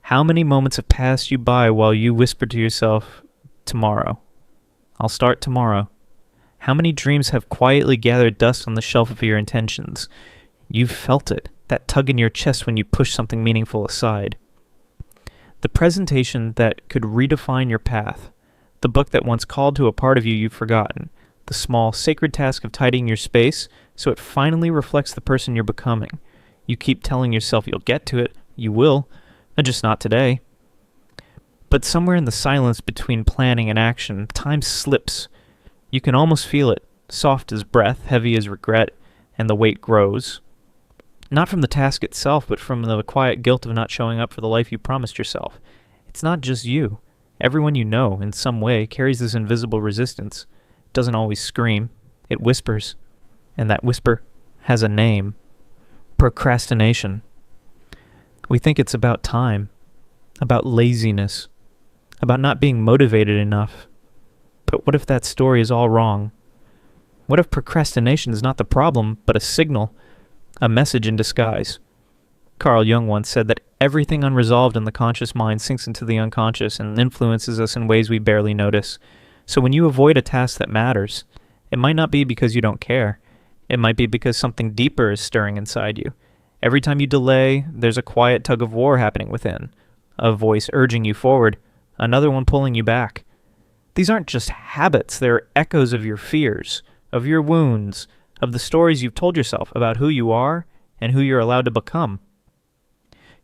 How many moments have passed you by while you whispered to yourself, tomorrow? I'll start tomorrow. How many dreams have quietly gathered dust on the shelf of your intentions? You've felt it, that tug in your chest when you push something meaningful aside. The presentation that could redefine your path, the book that once called to a part of you you've forgotten, the small, sacred task of tidying your space so it finally reflects the person you're becoming. You keep telling yourself you'll get to it, you will, and just not today. But somewhere in the silence between planning and action, time slips. You can almost feel it, soft as breath, heavy as regret, and the weight grows. Not from the task itself, but from the quiet guilt of not showing up for the life you promised yourself. It's not just you. Everyone you know, in some way, carries this invisible resistance. It doesn't always scream. It whispers. And that whisper has a name. Procrastination. We think it's about time, about laziness, about not being motivated enough. But what if that story is all wrong? What if procrastination is not the problem, but a signal, a message in disguise? Carl Jung once said that everything unresolved in the conscious mind sinks into the unconscious and influences us in ways we barely notice. So when you avoid a task that matters, it might not be because you don't care. It might be because something deeper is stirring inside you. Every time you delay, there's a quiet tug of war happening within, a voice urging you forward, another one pulling you back. These aren't just habits, they're echoes of your fears, of your wounds, of the stories you've told yourself about who you are and who you're allowed to become.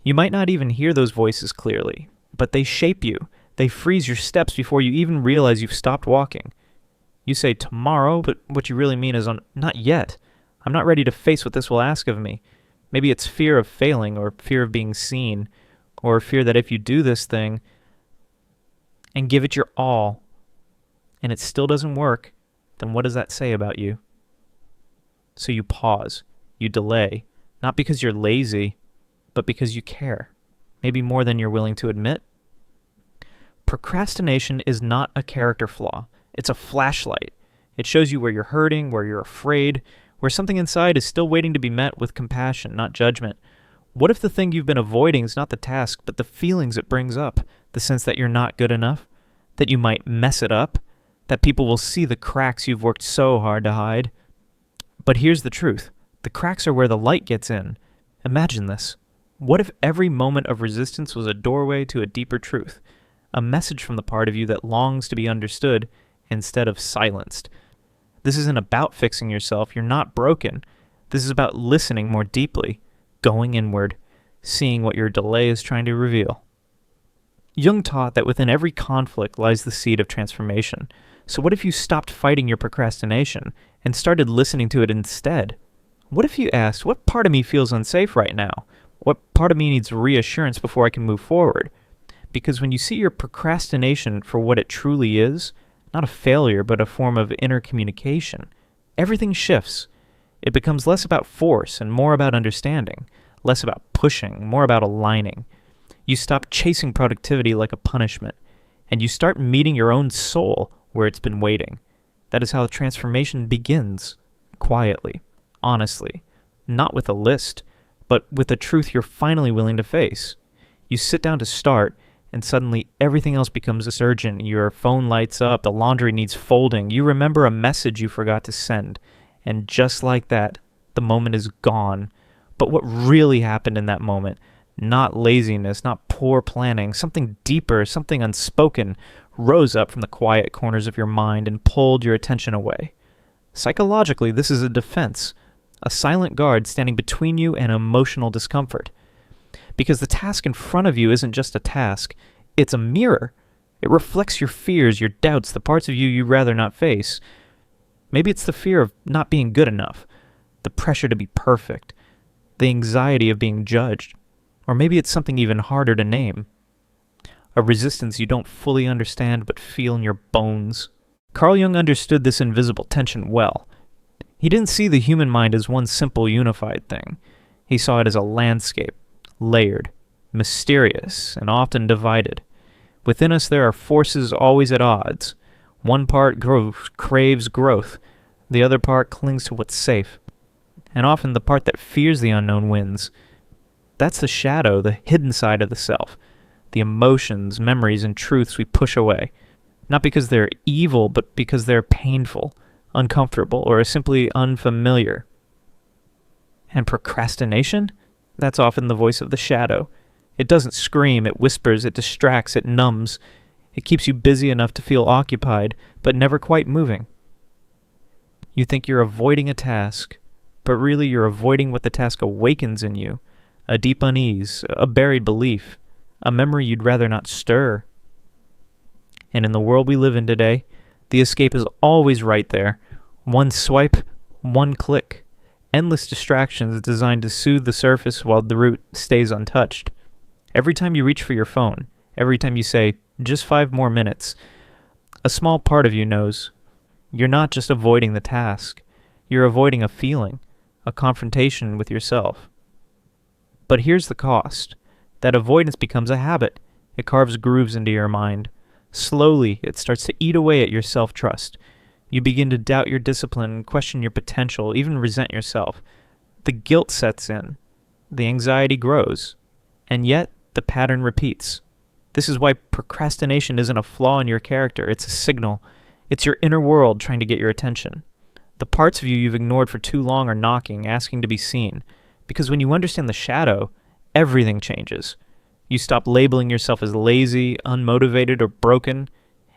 You might not even hear those voices clearly, but they shape you. They freeze your steps before you even realize you've stopped walking. You say tomorrow, but what you really mean is not yet. I'm not ready to face what this will ask of me. Maybe it's fear of failing or fear of being seen, or fear that if you do this thing and give it your all and it still doesn't work, then what does that say about you? So you pause, you delay, not because you're lazy, but because you care, maybe more than you're willing to admit. Procrastination is not a character flaw. It's a flashlight. It shows you where you're hurting, where you're afraid, where something inside is still waiting to be met with compassion, not judgment. What if the thing you've been avoiding is not the task, but the feelings it brings up, the sense that you're not good enough, that you might mess it up, that people will see the cracks you've worked so hard to hide? But here's the truth. The cracks are where the light gets in. Imagine this. What if every moment of resistance was a doorway to a deeper truth, a message from the part of you that longs to be understood instead of silenced? This isn't about fixing yourself. You're not broken. This is about listening more deeply, going inward, seeing what your delay is trying to reveal. Jung taught that within every conflict lies the seed of transformation. So what if you stopped fighting your procrastination and started listening to it instead? What if you asked, what part of me feels unsafe right now? What part of me needs reassurance before I can move forward? Because when you see your procrastination for what it truly is, not a failure, but a form of inner communication, everything shifts. It becomes less about force and more about understanding, less about pushing, more about aligning. You stop chasing productivity like a punishment, and you start meeting your own soul where it's been waiting. That is how the transformation begins, quietly, honestly, not with a list, but with a truth you're finally willing to face. You sit down to start, and suddenly everything else becomes a surgeon. Your phone lights up, the laundry needs folding, you remember a message you forgot to send, and just like that, the moment is gone. But what really happened in that moment, not laziness, not poor planning, something deeper, something unspoken, rose up from the quiet corners of your mind and pulled your attention away. Psychologically, this is a defense, a silent guard standing between you and emotional discomfort. Because the task in front of you isn't just a task, it's a mirror. It reflects your fears, your doubts, the parts of you you'd rather not face. Maybe it's the fear of not being good enough, the pressure to be perfect, the anxiety of being judged. Or maybe it's something even harder to name, a resistance you don't fully understand but feel in your bones. Carl Jung understood this invisible tension well. He didn't see the human mind as one simple unified thing. He saw it as a landscape, layered, mysterious, and often divided. Within us there are forces always at odds. One part craves growth, the other part clings to what's safe, and often the part that fears the unknown wins. That's the shadow, the hidden side of the self, the emotions, memories, and truths we push away. Not because they're evil, but because they're painful, uncomfortable, or simply unfamiliar. And procrastination? That's often the voice of the shadow. It doesn't scream, it whispers, it distracts, it numbs. It keeps you busy enough to feel occupied, but never quite moving. You think you're avoiding a task, but really you're avoiding what the task awakens in you. A deep unease, a buried belief, a memory you'd rather not stir. And in the world we live in today, the escape is always right there. One swipe, one click. Endless distractions designed to soothe the surface while the root stays untouched. Every time you reach for your phone, every time you say, just 5 more minutes, a small part of you knows you're not just avoiding the task. You're avoiding a feeling, a confrontation with yourself. But here's the cost. That avoidance becomes a habit. It carves grooves into your mind. Slowly, it starts to eat away at your self-trust. You begin to doubt your discipline, question your potential, even resent yourself. The guilt sets in. The anxiety grows. And yet, the pattern repeats. This is why procrastination isn't a flaw in your character. It's a signal. It's your inner world trying to get your attention. The parts of you you've ignored for too long are knocking, asking to be seen. Because when you understand the shadow, everything changes. You stop labeling yourself as lazy, unmotivated, or broken,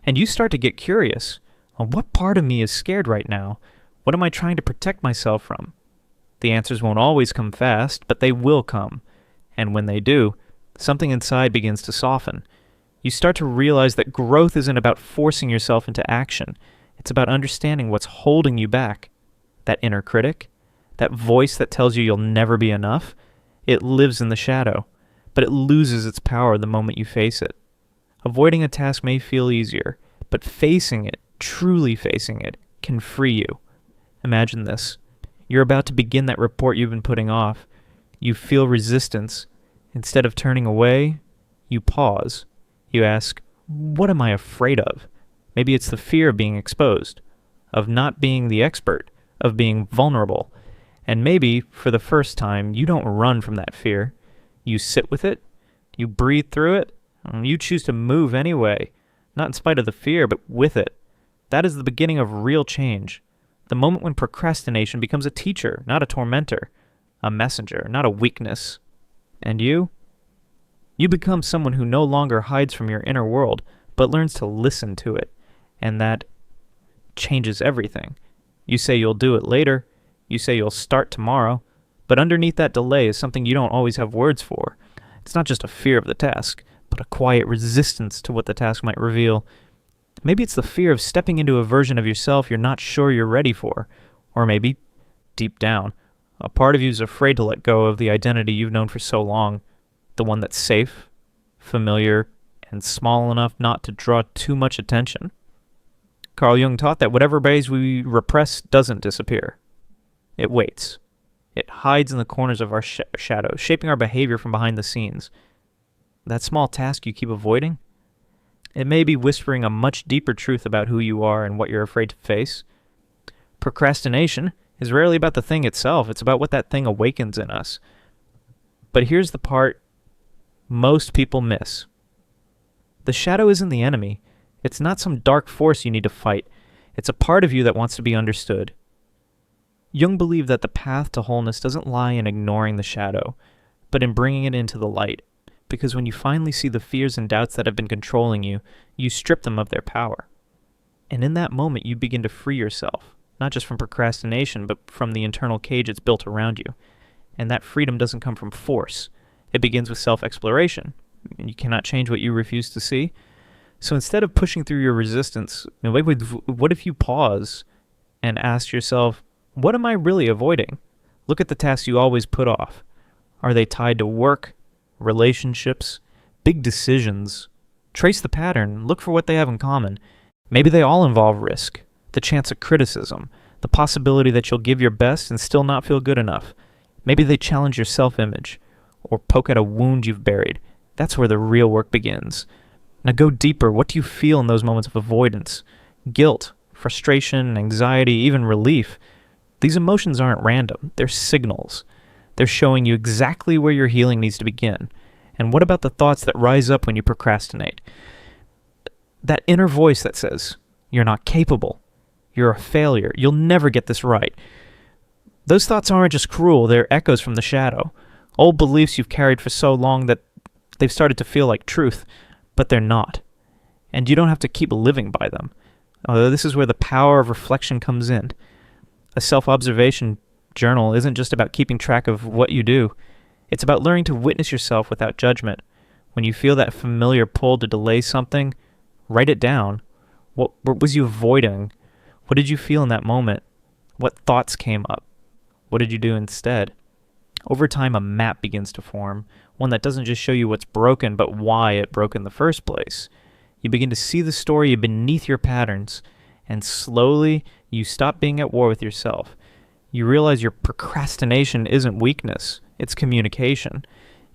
and you start to get curious. What part of me is scared right now? What am I trying to protect myself from? The answers won't always come fast, but they will come. And when they do, something inside begins to soften. You start to realize that growth isn't about forcing yourself into action. It's about understanding what's holding you back. That inner critic, that voice that tells you you'll never be enough, it lives in the shadow, but it loses its power the moment you face it. Avoiding a task may feel easier, but facing it, truly facing it, can free you. Imagine this. You're about to begin that report you've been putting off. You feel resistance. Instead of turning away, you pause. You ask, what am I afraid of? Maybe it's the fear of being exposed, of not being the expert, of being vulnerable. And maybe, for the first time, you don't run from that fear. You sit with it, you breathe through it, and you choose to move anyway, not in spite of the fear, but with it. That is the beginning of real change. The moment when procrastination becomes a teacher, not a tormentor, a messenger, not a weakness. And you? You become someone who no longer hides from your inner world, but learns to listen to it. And that changes everything. You say you'll do it later. You say you'll start tomorrow. But underneath that delay is something you don't always have words for. It's not just a fear of the task, but a quiet resistance to what the task might reveal. Maybe it's the fear of stepping into a version of yourself you're not sure you're ready for. Or maybe, deep down, a part of you is afraid to let go of the identity you've known for so long. The one that's safe, familiar, and small enough not to draw too much attention. Carl Jung taught that whatever ways we repress doesn't disappear. It waits. It hides in the corners of our shadows, shaping our behavior from behind the scenes. That small task you keep avoiding, it may be whispering a much deeper truth about who you are and what you're afraid to face. Procrastination is rarely about the thing itself. It's about what that thing awakens in us. But here's the part most people miss. The shadow isn't the enemy. It's not some dark force you need to fight. It's a part of you that wants to be understood. Jung believed that the path to wholeness doesn't lie in ignoring the shadow, but in bringing it into the light. Because when you finally see the fears and doubts that have been controlling you, you strip them of their power. And in that moment, you begin to free yourself, not just from procrastination, but from the internal cage it's built around you. And that freedom doesn't come from force. It begins with self-exploration. You cannot change what you refuse to see. So instead of pushing through your resistance, what if you pause and ask yourself, what am I really avoiding? Look at the tasks you always put off. Are they tied to work, relationships, big decisions? Trace the pattern. Look for what they have in common. Maybe they all involve risk, the chance of criticism, the possibility that you'll give your best and still not feel good enough. Maybe they challenge your self-image or poke at a wound you've buried. That's where the real work begins. Now go deeper. What do you feel in those moments of avoidance? Guilt, frustration, anxiety, even relief. These emotions aren't random. They're signals. They're showing you exactly where your healing needs to begin. And what about the thoughts that rise up when you procrastinate? That inner voice that says, you're not capable, you're a failure, you'll never get this right. Those thoughts aren't just cruel, they're echoes from the shadow. Old beliefs you've carried for so long that they've started to feel like truth, but they're not. And you don't have to keep living by them. Although this is where the power of reflection comes in. A self-observation journal isn't just about keeping track of what you do. It's about learning to witness yourself without judgment. When you feel that familiar pull to delay something, write it down. What was you avoiding? What did you feel in that moment? What thoughts came up? What did you do instead? Over time, a map begins to form, one that doesn't just show you what's broken, but why it broke in the first place. You begin to see the story beneath your patterns, and slowly you stop being at war with yourself. You realize your procrastination isn't weakness, it's communication.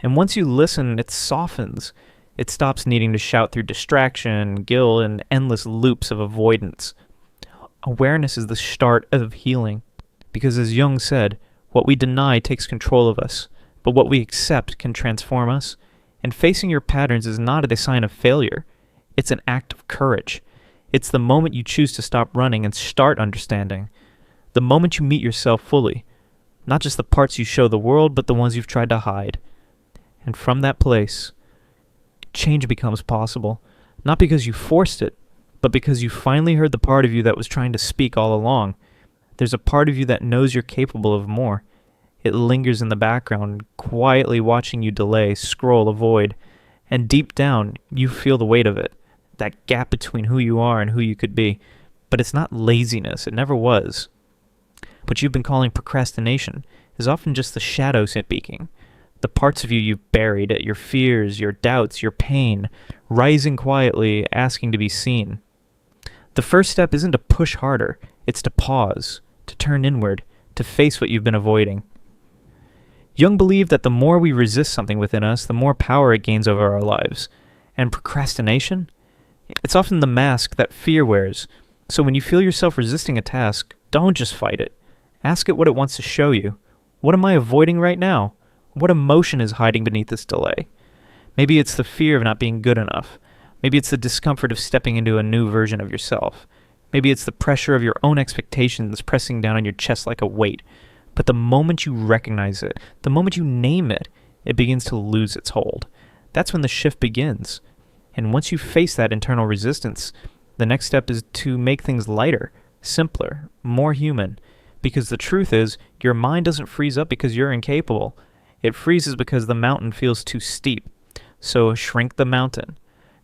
And once you listen, it softens. It stops needing to shout through distraction, guilt, and endless loops of avoidance. Awareness is the start of healing, because as Jung said, what we deny takes control of us, but what we accept can transform us. And facing your patterns is not a sign of failure. It's an act of courage. It's the moment you choose to stop running and start understanding. The moment you meet yourself fully. Not just the parts you show the world, but the ones you've tried to hide. And from that place, change becomes possible. Not because you forced it, but because you finally heard the part of you that was trying to speak all along. There's a part of you that knows you're capable of more. It lingers in the background, quietly watching you delay, scroll, avoid. And deep down, you feel the weight of it. That gap between who you are and who you could be. But it's not laziness. It never was. What you've been calling procrastination is often just the shadow speaking. The parts of you you've buried, your fears, your doubts, your pain, rising quietly, asking to be seen. The first step isn't to push harder. It's to pause, to turn inward, to face what you've been avoiding. Jung believed that the more we resist something within us, the more power it gains over our lives. And procrastination? It's often the mask that fear wears. So when you feel yourself resisting a task, don't just fight it. Ask it what it wants to show you. What am I avoiding right now? What emotion is hiding beneath this delay? Maybe it's the fear of not being good enough. Maybe it's the discomfort of stepping into a new version of yourself. Maybe it's the pressure of your own expectations pressing down on your chest like a weight. But the moment you recognize it, the moment you name it, it begins to lose its hold. That's when the shift begins. And once you face that internal resistance, the next step is to make things lighter, simpler, more human. Because the truth is, your mind doesn't freeze up because you're incapable. It freezes because the mountain feels too steep. So shrink the mountain.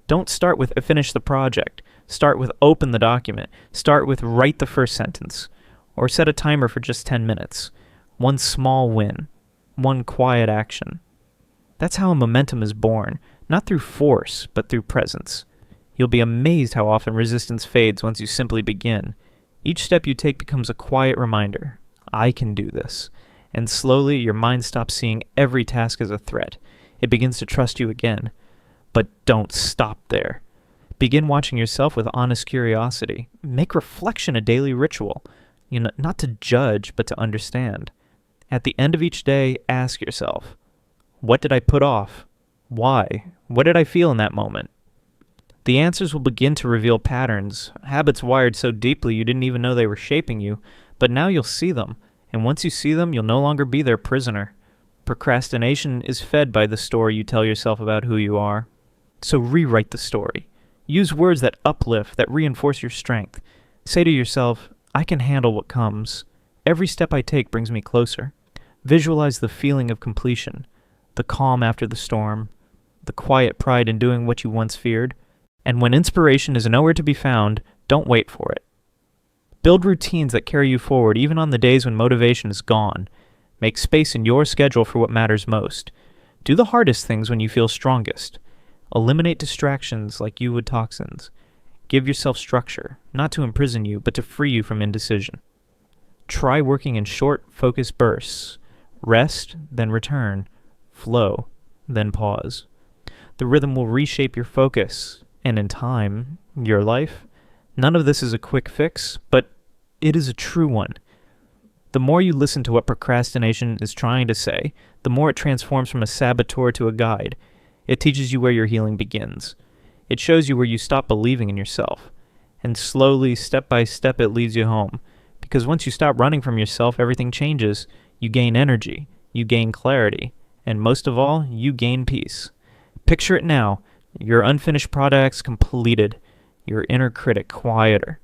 Don't start with finish the project. Start with open the document. Start with write the first sentence. Or set a timer for just 10 minutes. One small win. One quiet action. That's how a momentum is born. Not through force, but through presence. You'll be amazed how often resistance fades once you simply begin. Each step you take becomes a quiet reminder. I can do this. And slowly your mind stops seeing every task as a threat. It begins to trust you again. But don't stop there. Begin watching yourself with honest curiosity. Make reflection a daily ritual. Not to judge, but to understand. At the end of each day, ask yourself, what did I put off? Why? What did I feel in that moment? The answers will begin to reveal patterns, habits wired so deeply you didn't even know they were shaping you, but now you'll see them, and once you see them, you'll no longer be their prisoner. Procrastination is fed by the story you tell yourself about who you are. So rewrite the story. Use words that uplift, that reinforce your strength. Say to yourself, I can handle what comes. Every step I take brings me closer. Visualize the feeling of completion, the calm after the storm, the quiet pride in doing what you once feared. And when inspiration is nowhere to be found, don't wait for it. Build routines that carry you forward even on the days when motivation is gone. Make space in your schedule for what matters most. Do the hardest things when you feel strongest. Eliminate distractions like you would toxins. Give yourself structure, not to imprison you, but to free you from indecision. Try working in short, focused bursts. Rest, then return. Flow, then pause. The rhythm will reshape your focus, and in time, your life. None of this is a quick fix, but it is a true one. The more you listen to what procrastination is trying to say, the more it transforms from a saboteur to a guide. It teaches you where your healing begins. It shows you where you stop believing in yourself. And slowly, step by step, it leads you home. Because once you stop running from yourself, everything changes. You gain energy. You gain clarity. And most of all, you gain peace. Picture it now. Your unfinished projects completed. Your inner critic quieter.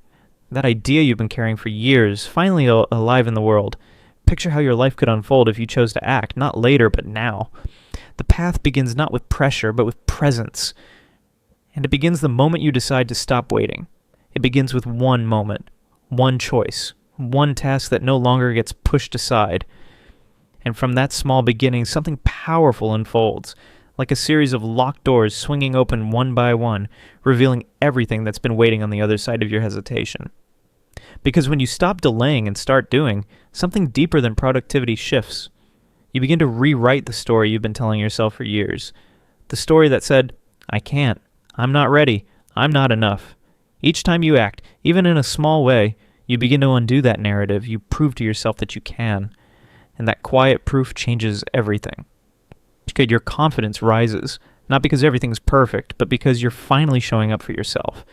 That idea you've been carrying for years, finally alive in the world. Picture how your life could unfold if you chose to act, not later, but now. The path begins not with pressure, but with presence. And it begins the moment you decide to stop waiting. It begins with one moment, one choice, one task that no longer gets pushed aside. And from that small beginning, something powerful unfolds, like a series of locked doors swinging open one by one, revealing everything that's been waiting on the other side of your hesitation. Because when you stop delaying and start doing, something deeper than productivity shifts. You begin to rewrite the story you've been telling yourself for years. The story that said, I can't, I'm not ready, I'm not enough. Each time you act, even in a small way, you begin to undo that narrative. You prove to yourself that you can. And that quiet proof changes everything. Because your confidence rises, not because everything's perfect, but because you're finally showing up for yourself.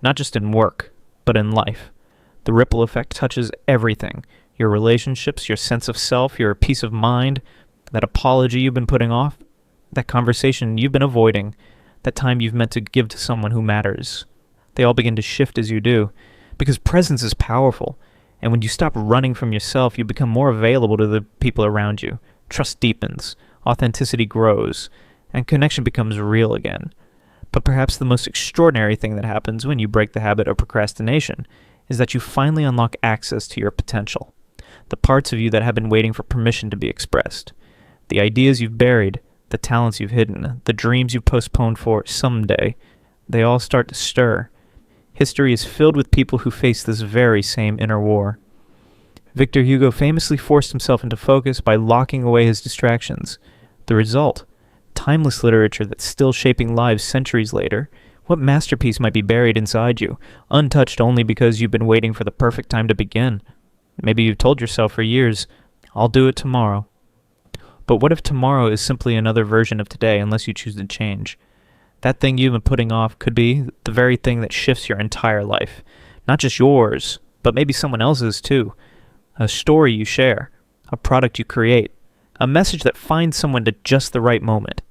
Not just in work, but in life. The ripple effect touches everything. Your relationships, your sense of self, your peace of mind, that apology you've been putting off, that conversation you've been avoiding, that time you've meant to give to someone who matters. They all begin to shift as you do, because presence is powerful, and when you stop running from yourself, you become more available to the people around you. Trust deepens, authenticity grows, and connection becomes real again. But perhaps the most extraordinary thing that happens when you break the habit of procrastination is that you finally unlock access to your potential, the parts of you that have been waiting for permission to be expressed, the ideas you've buried, the talents you've hidden, the dreams you've postponed for someday. They all start to stir. History is filled with people who face this very same inner war. Victor Hugo famously forced himself into focus by locking away his distractions. The result? Timeless literature that's still shaping lives centuries later. What masterpiece might be buried inside you, untouched only because you've been waiting for the perfect time to begin? Maybe you've told yourself for years, I'll do it tomorrow. But what if tomorrow is simply another version of today unless you choose to change? That thing you've been putting off could be the very thing that shifts your entire life. Not just yours, but maybe someone else's too. A story you share, a product you create, a message that finds someone at just the right moment.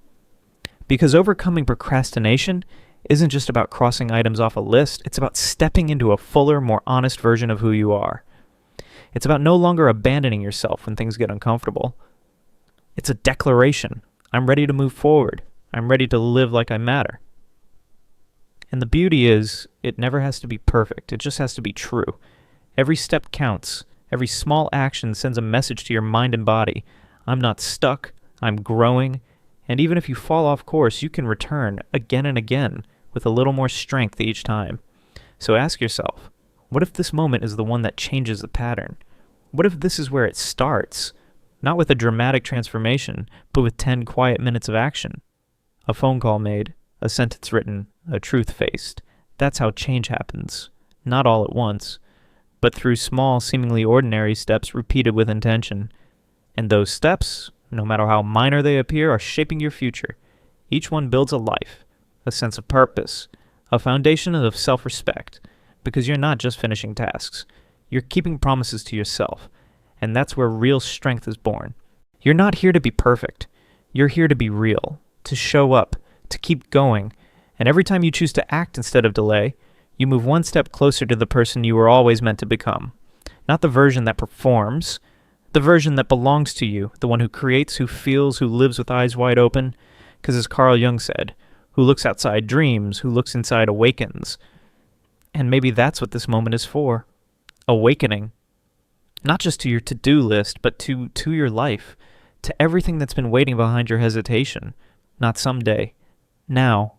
Because overcoming procrastination isn't just about crossing items off a list, it's about stepping into a fuller, more honest version of who you are. It's about no longer abandoning yourself when things get uncomfortable. It's a declaration. I'm ready to move forward. I'm ready to live like I matter. And the beauty is, it never has to be perfect. It just has to be true. Every step counts. Every small action sends a message to your mind and body. I'm not stuck. I'm growing. And even if you fall off course, you can return again and again with a little more strength each time. So ask yourself, what if this moment is the one that changes the pattern? What if this is where it starts? Not with a dramatic transformation, but with 10 quiet minutes of action. A phone call made, a sentence written, a truth faced. That's how change happens. Not all at once, but through small, seemingly ordinary steps repeated with intention. And those steps, no matter how minor they appear, are shaping your future. Each one builds a life, a sense of purpose, a foundation of self-respect, because you're not just finishing tasks. You're keeping promises to yourself, and that's where real strength is born. You're not here to be perfect. You're here to be real, to show up, to keep going, and every time you choose to act instead of delay, you move one step closer to the person you were always meant to become. Not the version that performs, the version that belongs to you, the one who creates, who feels, who lives with eyes wide open. Because as Carl Jung said, who looks outside dreams, who looks inside awakens. And maybe that's what this moment is for. Awakening. Not just to your to-do list, but to your life. To everything that's been waiting behind your hesitation. Not someday. Now.